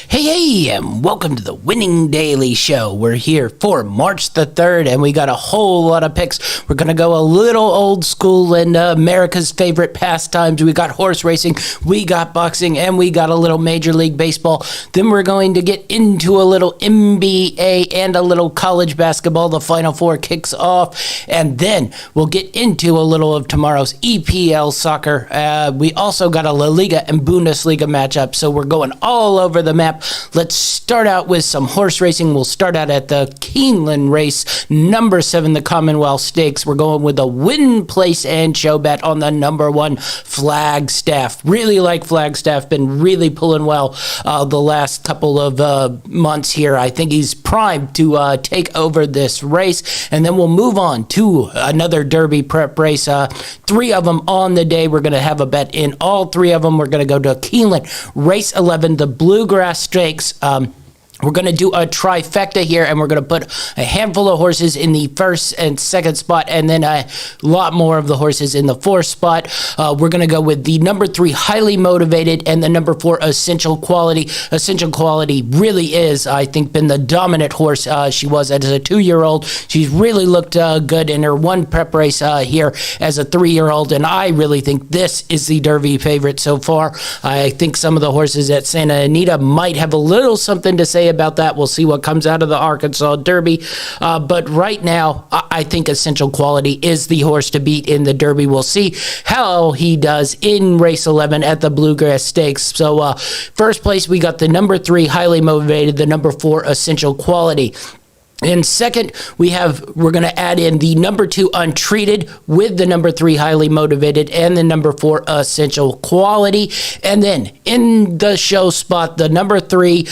Hey, and welcome to the Winning Daily Show. We're here for March the 3rd, and we got a whole lot of picks. We're going to go a little old school in America's favorite pastimes. We got horse racing, we got boxing, and we got a little Major League Baseball. Then we're going to get into a little NBA and a little college basketball. The Final Four kicks off, and then we'll get into a little of tomorrow's EPL soccer. We also got a La Liga and Bundesliga matchup, so we're going all over the map. Let's start out with some horse racing. We'll start out at the Keeneland race, number 7, the Commonwealth Stakes. We're going with a win, place, and show bet on the number 1 Flagstaff. Really like Flagstaff, been really pulling well the last couple of months here. I think he's primed to take over this race, and then we'll move on to another Derby prep race. 3 of them on the day. We're going to have a bet in all 3 of them. We're going to go to Keeneland, race 11, the Bluegrass Stakes. We're going to do a trifecta here, and we're going to put a handful of horses in the first and second spot, and then a lot more of the horses in the fourth spot. We're going to go with the number 3, Highly Motivated, and the number 4, Essential Quality. Essential Quality really is, I think, been the dominant horse she was as a 2-year-old. She's really looked good in her one prep race here as a 3-year-old, and I really think this is the Derby favorite so far. I think some of the horses at Santa Anita might have a little something to say about that. We'll see what comes out of the Arkansas Derby. But right now, I think Essential Quality is the horse to beat in the Derby. We'll see how he does in race 11 at the Bluegrass Stakes. So first place, we got the number 3, Highly Motivated, the number 4, Essential Quality. In second, we're going to add in the number 2, Untreated, with the number 3, Highly Motivated, and the number 4, Essential Quality. And then in the show spot, the number 3,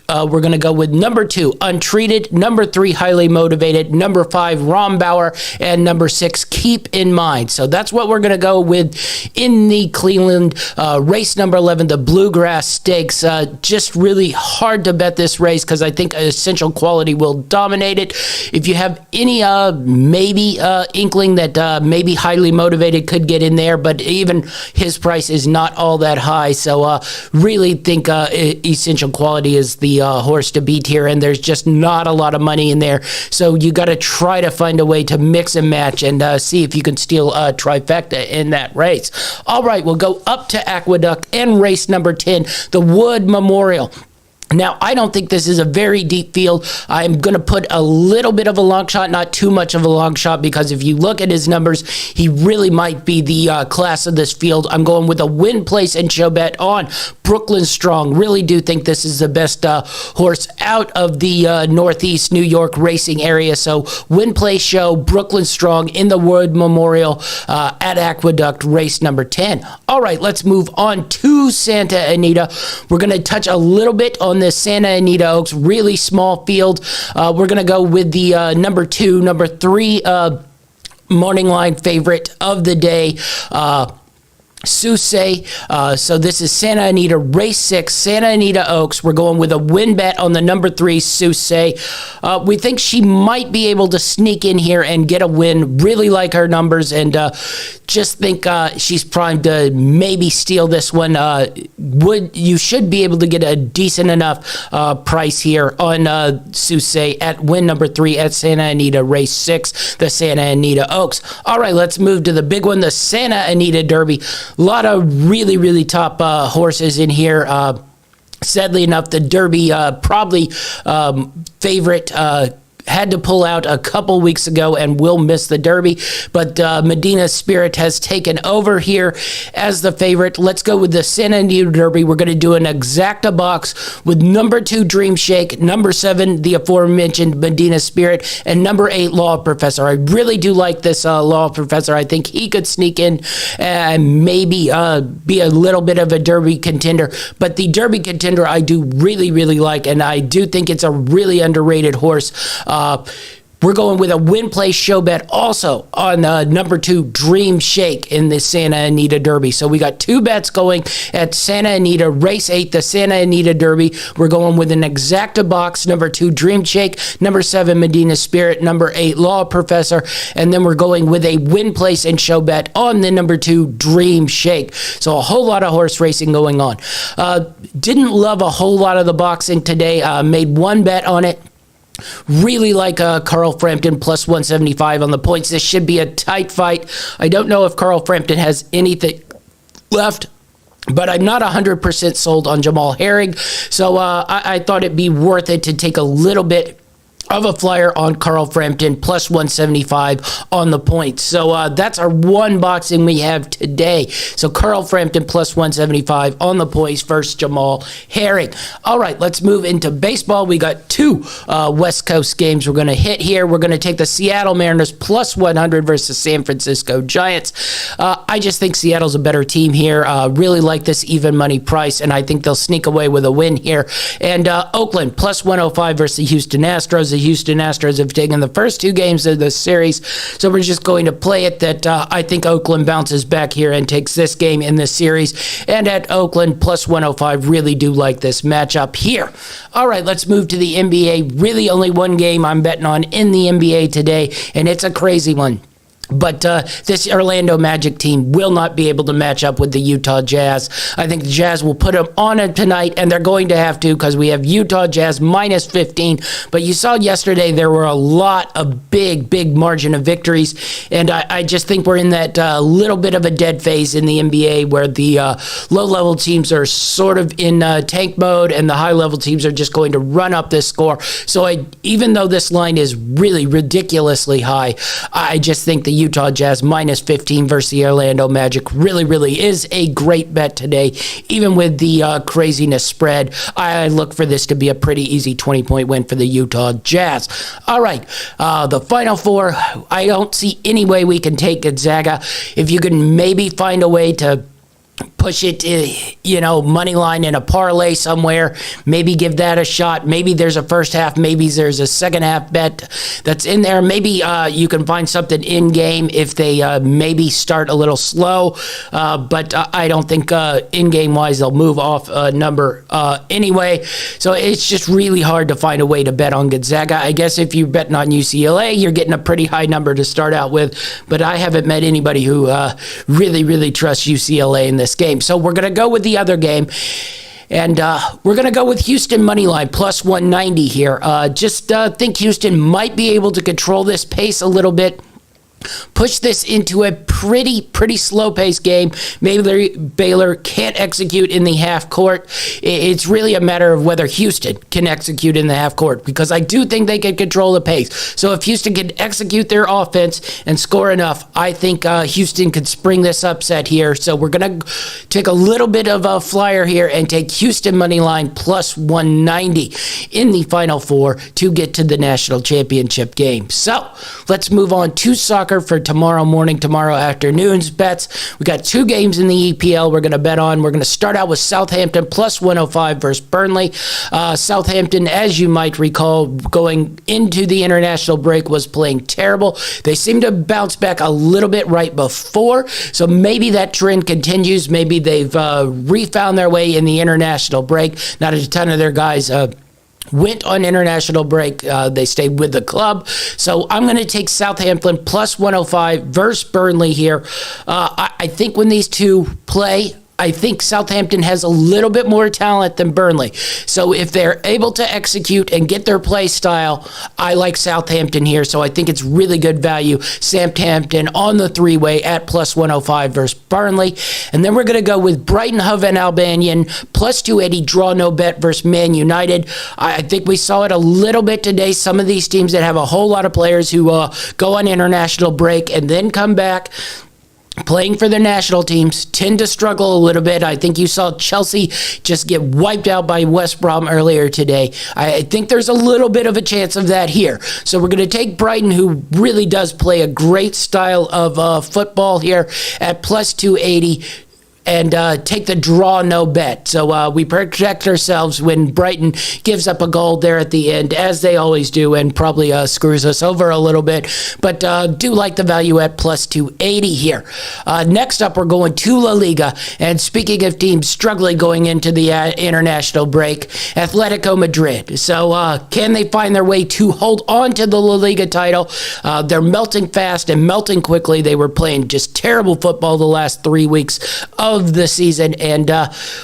we're going to go with number 2, Untreated, number 3, Highly Motivated, number 5, Rombauer, and number 6, Keep in Mind. So that's what we're going to go with in the Cleveland race number 11, the Bluegrass Stakes. Just really hard to bet this race because I think Essential Quality will dominate it. If you have any maybe inkling that maybe Highly Motivated could get in there, but even his price is not all that high. So really think Essential Quality is the horse to beat here, and there's just not a lot of money in there, so you got to try to find a way to mix and match and see if you can steal a trifecta in that race. All right, we'll go up to Aqueduct and race number 10, the Wood Memorial. Now, I don't think this is a very deep field. I'm going to put a little bit of a long shot, not too much of a long shot, because if you look at his numbers, he really might be the class of this field. I'm going with a win, place, and show bet on Brooklyn Strong. Really do think this is the best horse out of the Northeast New York racing area. So win, place, show, Brooklyn Strong in the Wood Memorial at Aqueduct, race number 10. All right, let's move on to Santa Anita. We're going to touch a little bit on this Santa Anita Oaks, really small field. We're going to go with the number 2, number 3 morning line favorite of the day, Susay. So this is Santa Anita, race 6, Santa Anita Oaks. We're going with a win bet on the number 3, Susay. We think she might be able to sneak in here and get a win. Really like her numbers, and just think she's primed to maybe steal this one. You should be able to get a decent enough price here on Susay at win number 3 at Santa Anita, race 6, the Santa Anita Oaks. All right, let's move to the big one, the Santa Anita Derby. A lot of really, really top horses in here. Sadly enough, the Derby probably favorite had to pull out a couple weeks ago and will miss the Derby, but Medina Spirit has taken over here as the favorite. Let's go with the Santa Anita Derby. We're going to do an exacta box with number 2, Dream Shake, number 7, the aforementioned Medina Spirit, and number 8, Law Professor. I really do like this Law Professor. I think he could sneak in and maybe be a little bit of a Derby contender, but the Derby contender I do really, really like, and I do think it's a really underrated horse. We're going with a win play show bet also on number 2, Dream Shake in the Santa Anita Derby. So we got 2 bets going at Santa Anita, race 8, the Santa Anita Derby. We're going with an exacta box, number 2, Dream Shake, number 7, Medina Spirit, number 8, Law Professor, and then we're going with a win place and show bet on the number 2, Dream Shake. So a whole lot of horse racing going on. Didn't love a whole lot of the boxing today. Made one bet on it. Really like Carl Frampton plus 175 on the points. This should be a tight fight. I don't know if Carl Frampton has anything left, but I'm not 100% sold on Jamal Herring. So I thought it'd be worth it to take a little bit of a flyer on Carl Frampton plus 175 on the points. So that's our one boxing we have today. So Carl Frampton plus 175 on the points versus Jamal Herring. All right, let's move into baseball. We got 2 West Coast games we're going to hit here. We're going to take the Seattle Mariners plus 100 versus San Francisco Giants. I just think Seattle's a better team here. Really like this even money price, and I think they'll sneak away with a win here. And Oakland plus 105 versus the Houston Astros. The Houston Astros have taken the first 2 games of the series, so we're just going to play it that I think Oakland bounces back here and takes this game in this series. And at Oakland, plus 105, really do like this matchup here. All right, let's move to the NBA. Really only one game I'm betting on in the NBA today, and it's a crazy one. But this Orlando Magic team will not be able to match up with the Utah Jazz. I think the Jazz will put them on it tonight, and they're going to have to because we have Utah Jazz minus 15. But you saw yesterday there were a lot of big margin of victories, and I just think we're in that little bit of a dead phase in the NBA where the low-level teams are sort of in tank mode, and the high-level teams are just going to run up this score. So even though this line is really ridiculously high, I just think the Utah Jazz minus 15 versus the Orlando Magic really is a great bet today. Even with the craziness spread, I look for this to be a pretty easy 20-point win for the Utah Jazz. All right, the Final Four, I don't see any way we can take Gonzaga. If you can maybe find a way to push it, money line in a parlay somewhere. Maybe give that a shot. Maybe there's a first half. Maybe there's a second half bet that's in there. Maybe you can find something in game if they maybe start a little slow. But I don't think in game wise they'll move off a number anyway. So it's just really hard to find a way to bet on Gonzaga. I guess if you're betting on UCLA, you're getting a pretty high number to start out with. But I haven't met anybody who really trusts UCLA in this game. So we're going to go with the other game, and we're going to go with Houston moneyline plus 190 here. Just think Houston might be able to control this pace a little bit. Push this into a pretty slow-paced game. Maybe Baylor can't execute in the half court. It's really a matter of whether Houston can execute in the half court, because I do think they can control the pace. So if Houston can execute their offense and score enough, I think Houston could spring this upset here. So we're going to take a little bit of a flyer here and take Houston money line plus 190 in the Final Four to get to the national championship game. So let's move on to soccer for tomorrow afternoon's bets. We got 2 games in the EPL we're going to bet on. We're going to start out with Southampton plus 105 versus Burnley. Southampton, as you might recall, going into the international break was playing terrible. They seem to bounce back a little bit right before, so maybe that trend continues. Maybe they've refound their way in the international break. Not a ton of their guys went on international break. They stayed with the club. So I'm going to take Southampton plus 105 versus Burnley here. I think when these two play, I think Southampton has a little bit more talent than Burnley. So if they're able to execute and get their play style, I like Southampton here. So I think it's really good value. Southampton on the 3-way at plus 105 versus Burnley. And then we're going to go with Brighton Hove and Albanian plus 280 draw no bet versus Man United. I think we saw it a little bit today. Some of these teams that have a whole lot of players who go on international break and then come back playing for their national teams tend to struggle a little bit. I think you saw Chelsea just get wiped out by West Brom earlier today. I think there's a little bit of a chance of that here. So we're going to take Brighton, who really does play a great style of football here, at plus 280. and take the draw no bet. So we protect ourselves when Brighton gives up a goal there at the end, as they always do, and probably screws us over a little bit. But do like the value at plus 280 here. Next up, we're going to La Liga. And speaking of teams struggling going into the international break, Atletico Madrid. So can they find their way to hold on to the La Liga title? They're melting fast and melting quickly. They were playing just terrible football the last 3 weeks of the season, and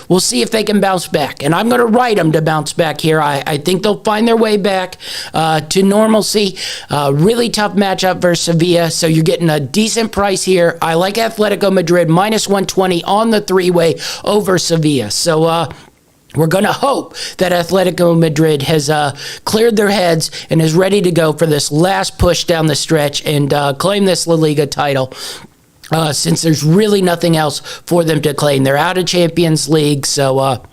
we'll see if they can bounce back. And I'm going to ride them to bounce back here. I think they'll find their way back to normalcy. Really tough matchup versus Sevilla, so you're getting a decent price here. I like Atletico Madrid minus 120 on the three-way over Sevilla. So we're going to hope that Atletico Madrid has cleared their heads and is ready to go for this last push down the stretch and claim this La Liga title. Since there's really nothing else for them to claim. They're out of Champions League, so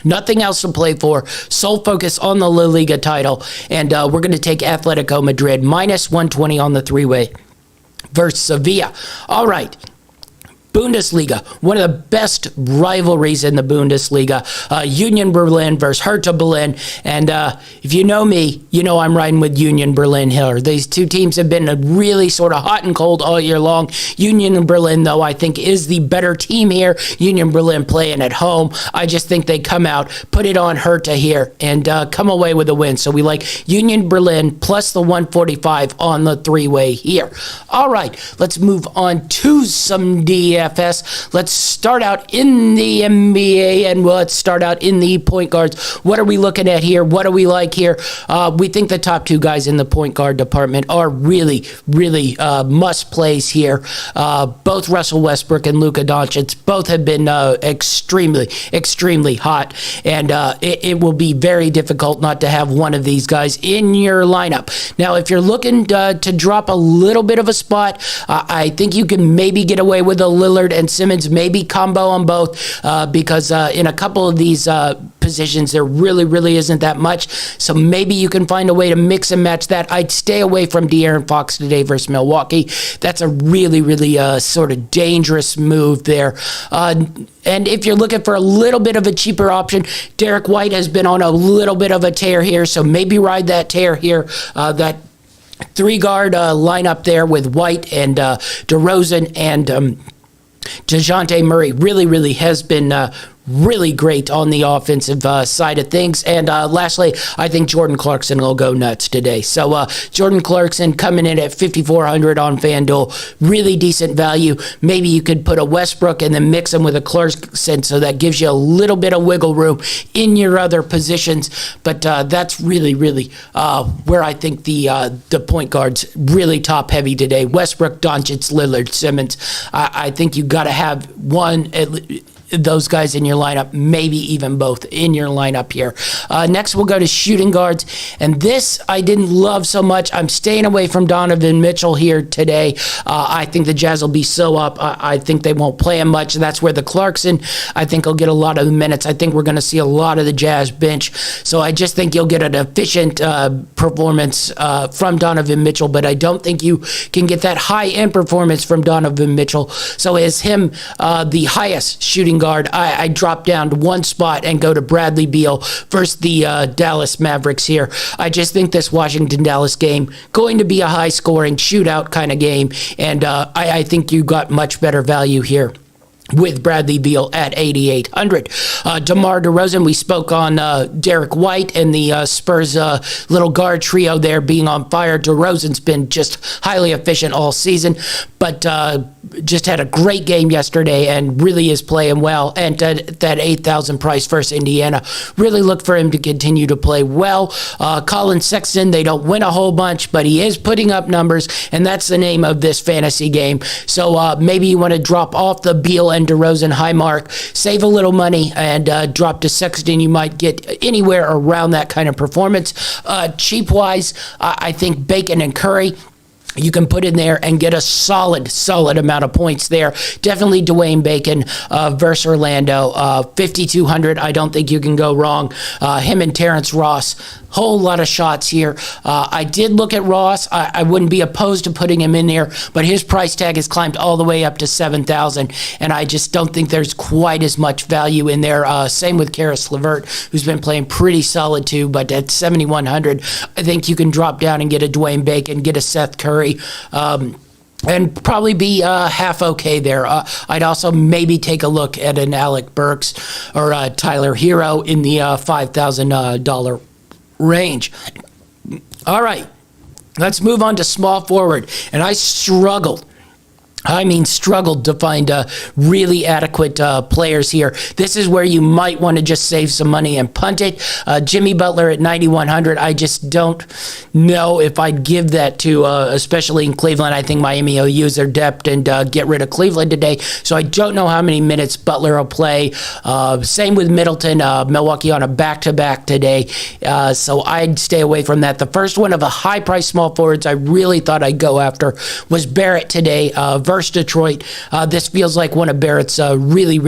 nothing else to play for. Sole focus on the La Liga title. And we're going to take Atletico Madrid minus 120 on the three-way versus Sevilla. All right. Bundesliga, one of the best rivalries in the Bundesliga. Union Berlin versus Hertha Berlin. And if you know me, you know I'm riding with Union Berlin here. These two teams have been really sort of hot and cold all year long. Union Berlin, though, I think is the better team here. Union Berlin playing at home. I just think they come out, put it on Hertha here, and come away with a win. So we like Union Berlin plus the 145 on the three-way here. All right, let's move on to some DFS. Let's start out in the NBA and let's start out in the point guards. What are we looking at here? What do we like here? We think the top two guys in the point guard department are really must plays here. Both Russell Westbrook and Luka Doncic both have been extremely hot, and it will be very difficult not to have one of these guys in your lineup. Now, if you're looking to drop a little bit of a spot, I think you can maybe get away with a Lillard and Simmons, maybe combo on both, because in a couple of these positions, there really isn't that much. So maybe you can find a way to mix and match that. I'd stay away from De'Aaron Fox today versus Milwaukee. That's a really sort of dangerous move there. And if you're looking for a little bit of a cheaper option, Derek White has been on a little bit of a tear here, so maybe ride that tear here. That three-guard lineup there with White and DeRozan and DeJounte Murray really has been really great on the offensive side of things. And lastly, I think Jordan Clarkson will go nuts today. So Jordan Clarkson coming in at 5,400 on FanDuel, really decent value. Maybe you could put a Westbrook and then mix him with a Clarkson, so that gives you a little bit of wiggle room in your other positions. But that's really where I think the point guard's really top heavy today. Westbrook, Doncic, Lillard, Simmons. I think you got to have one those guys in your lineup, maybe even both in your lineup here. Next, we'll go to shooting guards. And this I didn't love so much. I'm staying away from Donovan Mitchell here today. I think the Jazz will be so up. I think they won't play him much. That's where the Clarkson, I think, will get a lot of the minutes. I think we're going to see a lot of the Jazz bench. So I just think you'll get an efficient performance from Donovan Mitchell, but I don't think you can get that high-end performance from Donovan Mitchell. So as him, the highest shooting guard, I drop down to one spot and go to Bradley Beal versus the Dallas Mavericks here. I just think this Washington-Dallas game going to be a high-scoring shootout kind of game, and I think you got much better value here with Bradley Beal at 8,800. DeMar DeRozan, we spoke on Derek White and the Spurs little guard trio there being on fire. DeRozan's been just highly efficient all season, but just had a great game yesterday and really is playing well. And that 8,000 price versus Indiana, really look for him to continue to play well. Colin Sexton, they don't win a whole bunch, but he is putting up numbers, and that's the name of this fantasy game. So maybe you want to drop off the Beal and DeRozan high mark, save a little money, and drop to Sexton. You might get anywhere around that kind of performance. Cheap-wise, I think Bacon and Curry. you can put in there and get a solid amount of points there. Definitely Dwayne Bacon versus Orlando. 5,200, I don't think you can go wrong. Him and Terrence Ross, whole lot of shots here. I did look at Ross. I wouldn't be opposed to putting him in there, but his price tag has climbed all the way up to 7,000, and I just don't think there's quite as much value in there. Same with Karis LeVert, who's been playing pretty solid too, but at 7,100, I think you can drop down and get a Dwayne Bacon, get a Seth Curry, and probably be half okay there. I'd also maybe take a look at an Alec Burks or Tyler Hero in the $5,000 range. All right, let's move on to small forward. And I struggled to find really adequate players here. This is where you might want to just save some money and punt it. Jimmy Butler at 9,100. I just don't know if I'd give that to, especially in Cleveland. I think Miami will use their depth and get rid of Cleveland today. So I don't know how many minutes Butler will play. Same with Middleton. Milwaukee on a back-to-back today. So I'd stay away from that. The first one of the high-priced small forwards I really thought I'd go after was Barrett today versus Detroit. This feels like one of Barrett's really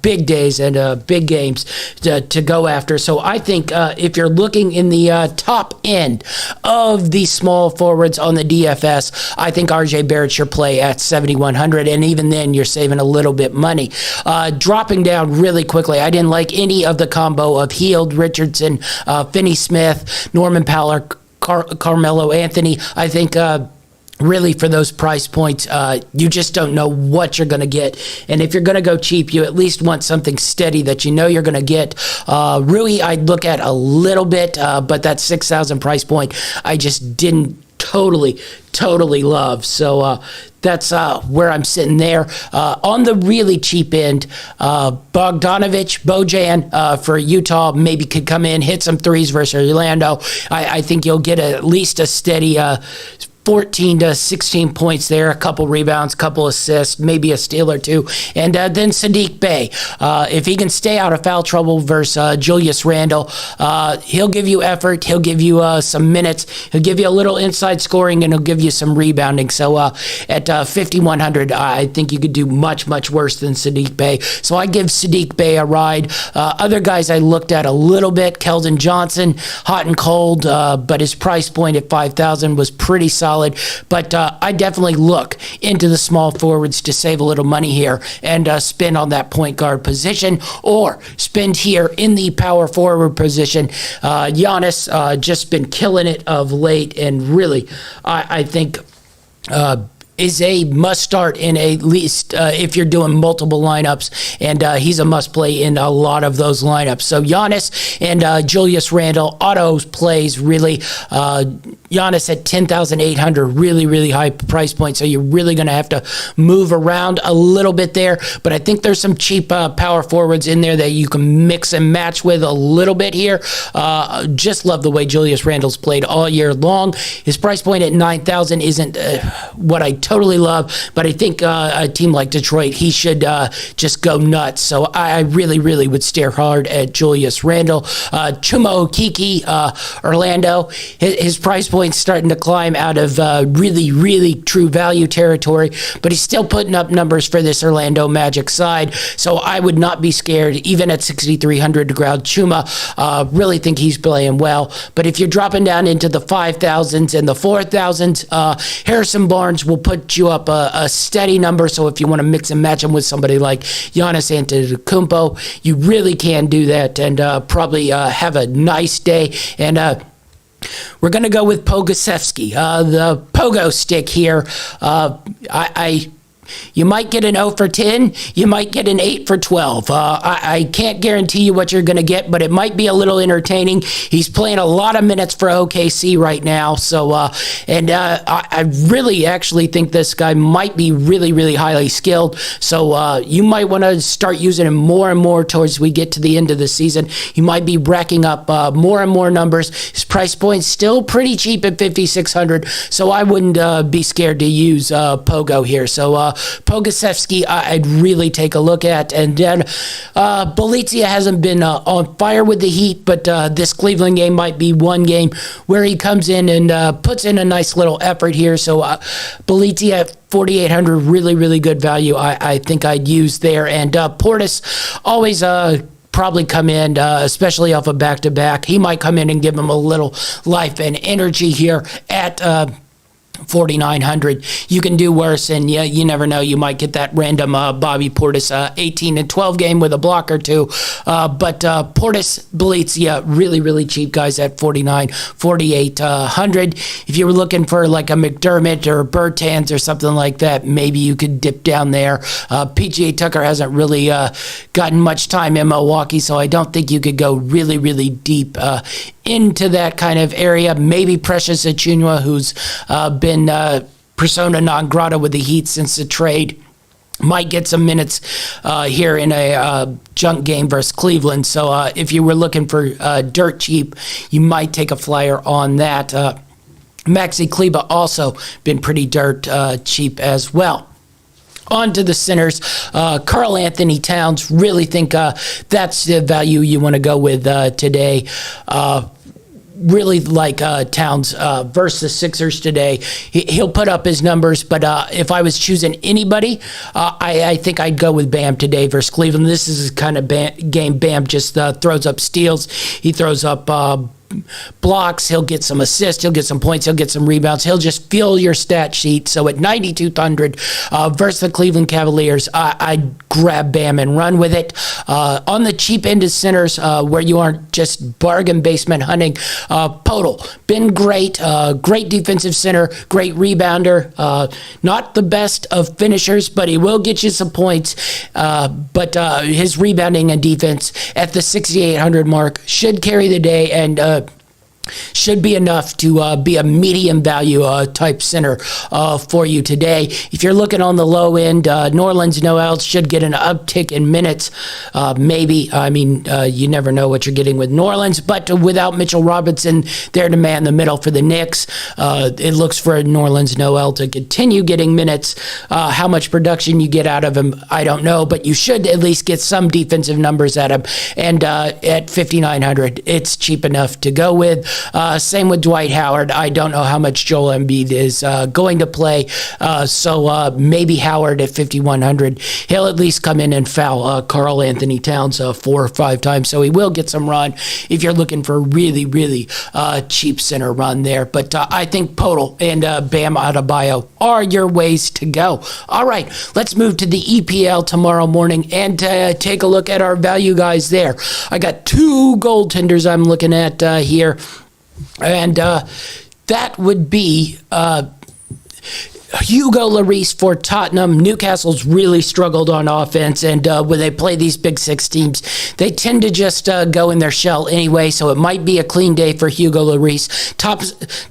big days and big games to go after. So I think if you're looking in the top end of the small forwards on the DFS, I think RJ Barrett's your play at 7,100, and even then you're saving a little bit money. Dropping down really quickly, I didn't like any of the combo of Heald, Richardson, Finney Smith, Norman Powell, Carmelo Anthony. I think really, for those price points, you just don't know what you're going to get. And if you're going to go cheap, you at least want something steady that you know you're going to get. Rui, I'd look at a little bit, but that 6,000 price point, I just didn't totally love. So that's where I'm sitting there. On the really cheap end, Bogdanovich, Bojan for Utah maybe could come in, hit some threes versus Orlando. I think you'll get at least a steady 14 to 16 points there, a couple rebounds, couple assists, maybe a steal or two. And then Sadiq Bey. If he can stay out of foul trouble versus Julius Randle, he'll give you effort. He'll give you some minutes. He'll give you a little inside scoring, and he'll give you some rebounding. So at 5,100, I think you could do much worse than Sadiq Bey. So I give Sadiq Bey a ride. Other guys I looked at a little bit, Keldon Johnson, hot and cold, but his price point at 5,000 was pretty solid. But I definitely look into the small forwards to save a little money here and spend on that point guard position, or spend here in the power forward position. Giannis just been killing it of late, and really, I think is a must start in at least if you're doing multiple lineups, and he's a must play in a lot of those lineups. So Giannis and Julius Randle, autos plays really. Giannis at 10,800, really high price point, so you're really going to have to move around a little bit there. But I think there's some cheap power forwards in there that you can mix and match with a little bit here. Just love the way Julius Randle's played all year long. His price point at 9,000 isn't what I totally love, but I think a team like Detroit, he should just go nuts. So I really would stare hard at Julius Randle. Chuma Okeke, Orlando, his price point starting to climb out of really true value territory, but he's still putting up numbers for this Orlando Magic side, so I would not be scared even at 6,300 to grab Chuma. Really think he's playing well. But if you're dropping down into the 5,000s and the 4,000s, Harrison Barnes will put you up a steady number. So if you want to mix and match him with somebody like Giannis Antetokounmpo, you really can do that and probably have a nice day. And we're going to go with Pokusevski, the pogo stick here. You might get an 0 for 10. You might get an 8 for 12. I can't guarantee you what you're going to get, but it might be a little entertaining. He's playing a lot of minutes for OKC right now. So, I really actually think this guy might be really highly skilled. So you might want to start using him more and more towards we get to the end of the season. He might be racking up more and more numbers. His price point's still pretty cheap at 5,600. So I wouldn't be scared to use Pogo here. So Pokusevski, I'd really take a look at. And then Belizia hasn't been on fire with the Heat, but this Cleveland game might be one game where he comes in and puts in a nice little effort here. So Belizia at 4,800, really, really good value. I think I'd use there. And Portis always probably come in, especially off a back-to-back. He might come in and give him a little life and energy here at 4,900. You can do worse, and you never know. You might get that random Bobby Portis 18 and 12 game with a block or two. But Portis, Belizia, really, really cheap guys at 4,800. If you were looking for like a McDermott or Bertans or something like that, maybe you could dip down there. PGA Tucker hasn't really gotten much time in Milwaukee, so I don't think you could go really, really deep into that kind of area. Maybe Precious Achunwa, who's been persona non grata with the Heat since the trade, might get some minutes here in a junk game versus Cleveland. So if you were looking for dirt cheap, you might take a flyer on that. Maxi Kleba also been pretty dirt cheap as well. On to the centers. Karl Anthony Towns, really think that's the value you want to go with today. Really like Towns versus the Sixers today. He'll put up his numbers, but if I was choosing anybody, I think I'd go with Bam today versus Cleveland. This is the kind of game Bam just throws up steals. He throws up blocks, he'll get some assists, he'll get some points, he'll get some rebounds, he'll just fill your stat sheet. So at 9,200 versus the Cleveland Cavaliers, I'd grab Bam and run with it. On the cheap end of centers, where you aren't just bargain basement hunting, Podol, been great, great defensive center, great rebounder, not the best of finishers, but he will get you some points. But his rebounding and defense at the 6,800 mark should carry the day, and should be enough to be a medium value type center for you today. If you're looking on the low end, Nerlens Noel should get an uptick in minutes. Maybe. I mean, you never know what you're getting with Nerlens, but without Mitchell Robinson there to man the middle for the Knicks, it looks for Nerlens Noel to continue getting minutes. How much production you get out of him, I don't know, but you should at least get some defensive numbers at him. And at 5,900, it's cheap enough to go with. Same with Dwight Howard. I don't know how much Joel Embiid is going to play, so maybe Howard at 5,100. He'll at least come in and foul Karl Anthony Towns 4 or 5 times, so he will get some run if you're looking for a really, really cheap center run there. But I think Podol and Bam Adebayo are your ways to go. All right, let's move to the EPL tomorrow morning and take a look at our value guys there. I got 2 goaltenders I'm looking at here. And that would be Hugo Lloris for Tottenham. Newcastle's really struggled on offense, and when they play these Big Six teams, they tend to just go in their shell anyway, so it might be a clean day for Hugo Lloris.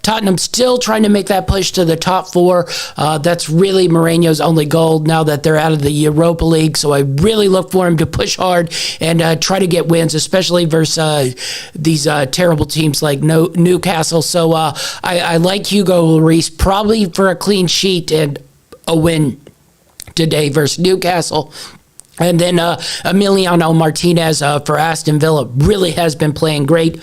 Tottenham still trying to make that push to the top 4. That's really Mourinho's only goal now that they're out of the Europa League, so I really look for him to push hard and try to get wins, especially versus these terrible teams like Newcastle. So I like Hugo Lloris probably for a clean sheet and a win today versus Newcastle. And then Emiliano Martinez for Aston Villa really has been playing great.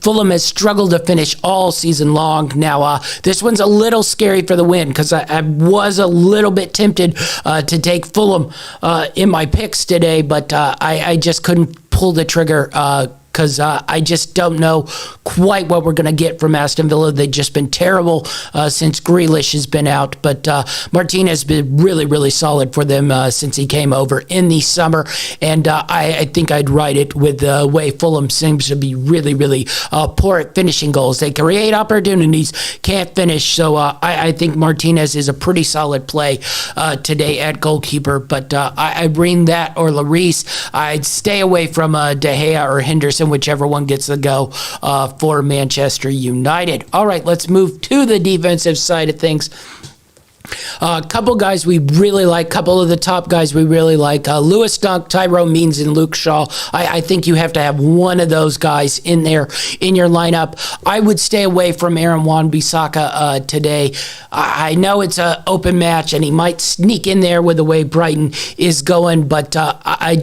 Fulham has struggled to finish all season long. Now, this one's a little scary for the win because I was a little bit tempted to take Fulham in my picks today, but I just couldn't pull the trigger because I just don't know quite what we're going to get from Aston Villa. They've just been terrible since Grealish has been out, but Martinez has been really, really solid for them since he came over in the summer, and I think I'd ride it with the way Fulham seems to be really, really poor at finishing goals. They create opportunities, can't finish, so I think Martinez is a pretty solid play today at goalkeeper, but I'd bring that or Lloris. I'd stay away from De Gea or Henderson, whichever one gets the go for Manchester United. All right, let's move to the defensive side of things. A couple guys we really like, couple of the top guys we really like, Lewis Dunk, Tyrone Means, and Luke Shaw. I think you have to have one of those guys in there in your lineup. I would stay away from Aaron Wan-Bissaka today. I know it's an open match, and he might sneak in there with the way Brighton is going, but I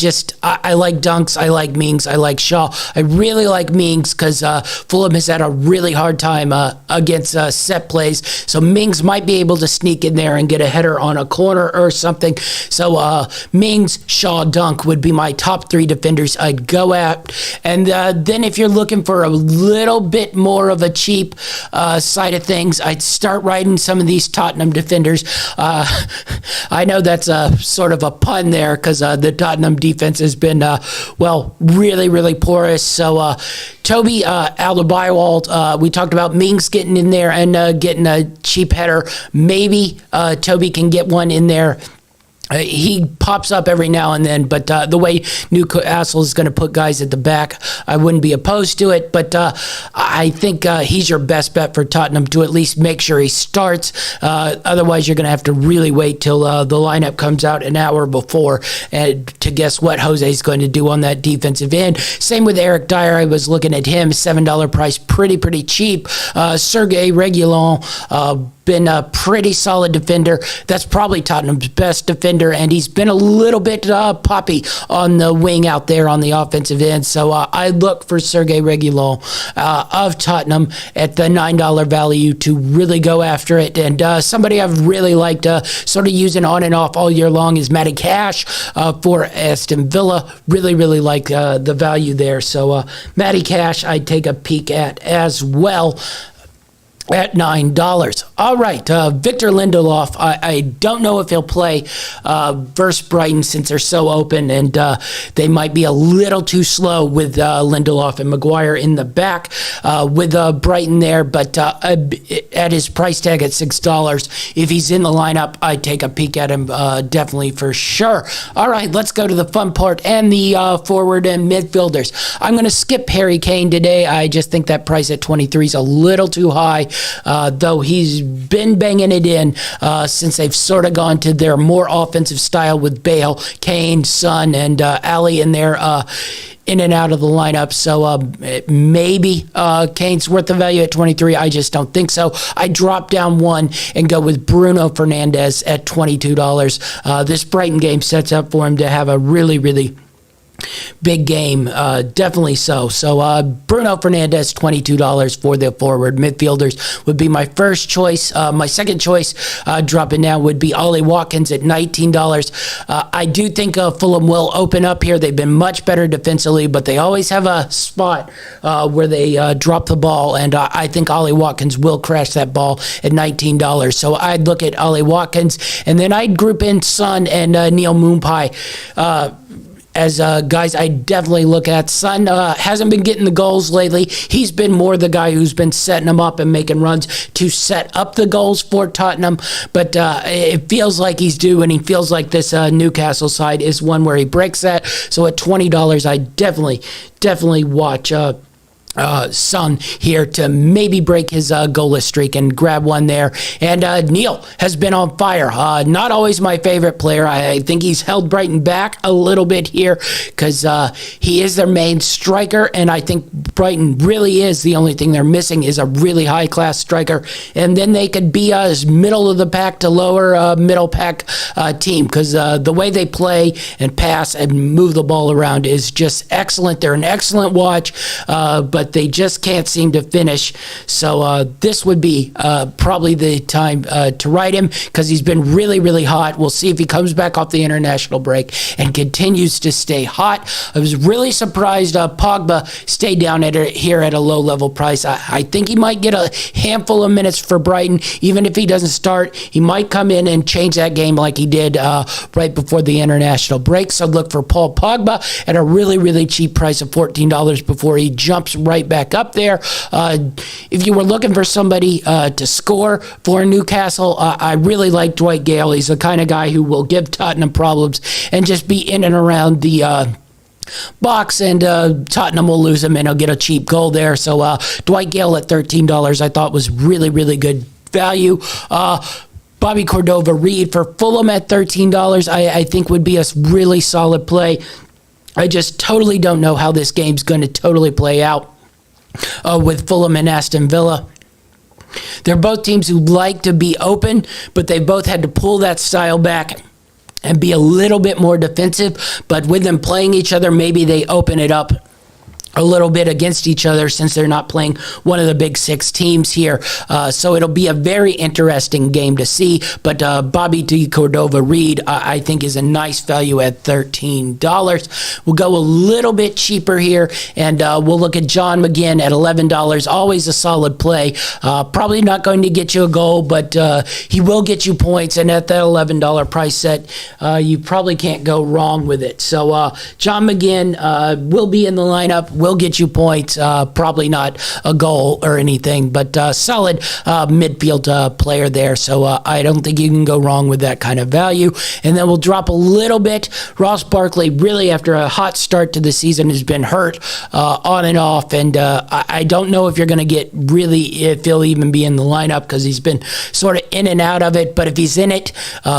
like Dunks, I like Mings, I like Shaw. I really like Mings because Fulham has had a really hard time against set plays, so Mings might be able to sneak in there and get a header on a corner or something. So Mings, Shaw, Dunk would be my top three defenders I'd go at. And then if you're looking for a little bit more of a cheap side of things, I'd start riding some of these Tottenham defenders. I know that's a sort of a pun there because the Tottenham defense has been, really, really porous. So Toby Alderweireld, we talked about Mings getting in there and getting a cheap header. Maybe Toby can get one in there. He pops up every now and then, but the way Newcastle is going to put guys at the back, I wouldn't be opposed to it. But I think he's your best bet for Tottenham to at least make sure he starts. Otherwise, you're going to have to really wait till the lineup comes out an hour before to guess what Jose's going to do on that defensive end. Same with Eric Dyer. I was looking at him, $7 price, pretty cheap. Sergei Reguilon, been a pretty solid defender. That's probably Tottenham's best defender, and he's been a little bit poppy on the wing out there on the offensive end. So I look for Sergei Reguilon of Tottenham at the $9 value to really go after it. And somebody I've really liked sort of using on and off all year long is Matty Cash for Aston Villa. Really like the value there. So Matty Cash I'd take a peek at as well at $9. All right, Victor Lindelof, I don't know if he'll play versus Brighton since they're so open, and they might be a little too slow with Lindelof and Maguire in the back with Brighton there, but at his price tag at $6, if he's in the lineup, I'd take a peek at him definitely for sure. All right, let's go to the fun part and the forward and midfielders. I'm going to skip Harry Kane today. I just think that price at 23 is a little too high. Though he's been banging it in since they've sort of gone to their more offensive style with Bale, Kane, Son, and Ali in there in and out of the lineup. So maybe Kane's worth the value at 23. I just don't think so. I drop down one and go with Bruno Fernandes at $22. This Brighton game sets up for him to have a really big game, definitely so. So Bruno Fernandes, $22 for the forward midfielders would be my first choice. My second choice, dropping down, would be Ollie Watkins at $19. I do think Fulham will open up here. They've been much better defensively, but they always have a spot where they drop the ball, and I think Ollie Watkins will crash that ball at $19. So I'd look at Ollie Watkins, and then I'd group in Son and Neil Moonpie as guys I definitely look at. Son hasn't been getting the goals lately. He's been more the guy who's been setting them up and making runs to set up the goals for Tottenham, but it feels like he's due, and he feels like this Newcastle side is one where he breaks that. So at $20, I definitely watch Son here to maybe break his goalless streak and grab one there. And Neil has been on fire. Not always my favorite player. I think he's held Brighton back a little bit here because he is their main striker, and I think Brighton really is the only thing they're missing is a really high-class striker, and then they could be a middle of the pack to lower middle pack team because the way they play and pass and move the ball around is just excellent. They're an excellent watch, but they just can't seem to finish. So this would be probably the time to ride him because he's been really hot. We'll see if he comes back off the international break and continues to stay hot. I was really surprised Pogba stayed down here at a low-level price. I think he might get a handful of minutes for Brighton. Even if he doesn't start, he might come in and change that game like he did right before the international break. So look for Paul Pogba at a really cheap price of $14 before he jumps right back up there. If you were looking for somebody to score for Newcastle, I really like Dwight Gale. He's the kind of guy who will give Tottenham problems and just be in and around the box, and Tottenham will lose him and he'll get a cheap goal there. So Dwight Gale at $13 I thought was really good value. Bobby Cordova-Reed for Fulham at $13, I think would be a really solid play. I just totally don't know how this game's going to totally play out with Fulham and Aston Villa. They're both teams who like to be open, but they both had to pull that style back and be a little bit more defensive. But with them playing each other, maybe they open it up a little bit against each other since they're not playing one of the big six teams here. So it'll be a very interesting game to see. But Bobby Cordova-Reed, I think, is a nice value at $13. We'll go a little bit cheaper here, and we'll look at John McGinn at $11. Always a solid play. Probably not going to get you a goal, but he will get you points. And at that $11 price set, you probably can't go wrong with it. So John McGinn will be in the lineup. Will get you points, probably not a goal or anything, but solid midfield player there. So I don't think you can go wrong with that kind of value. And then we'll drop a little bit. Ross Barkley, really after a hot start to the season, has been hurt on and off. And I don't know if you're going to get really, if he'll even be in the lineup because he's been sort of in and out of it. But if he's in it,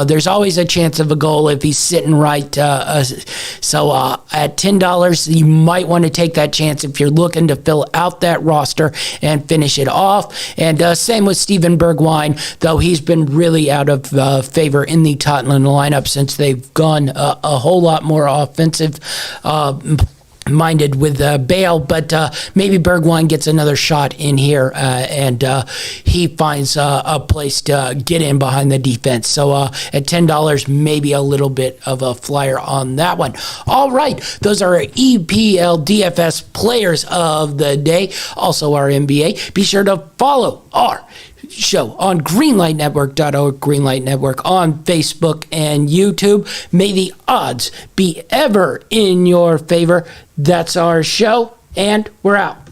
there's always a chance of a goal if he's sitting right. So at $10, you might want to take that chance if you're looking to fill out that roster and finish it off. And same with Steven Bergwijn, though he's been really out of favor in the Tottenham lineup since they've gone a whole lot more offensive minded with Bale, but maybe Bergwijn gets another shot in here and he finds a place to get in behind the defense. So at $10, maybe a little bit of a flyer on that one. All right, those are our EPL DFS players of the day, also our NBA. Be sure to follow our show on greenlightnetwork.org, Greenlight Network on Facebook and YouTube. May the odds be ever in your favor. That's our show, and we're out.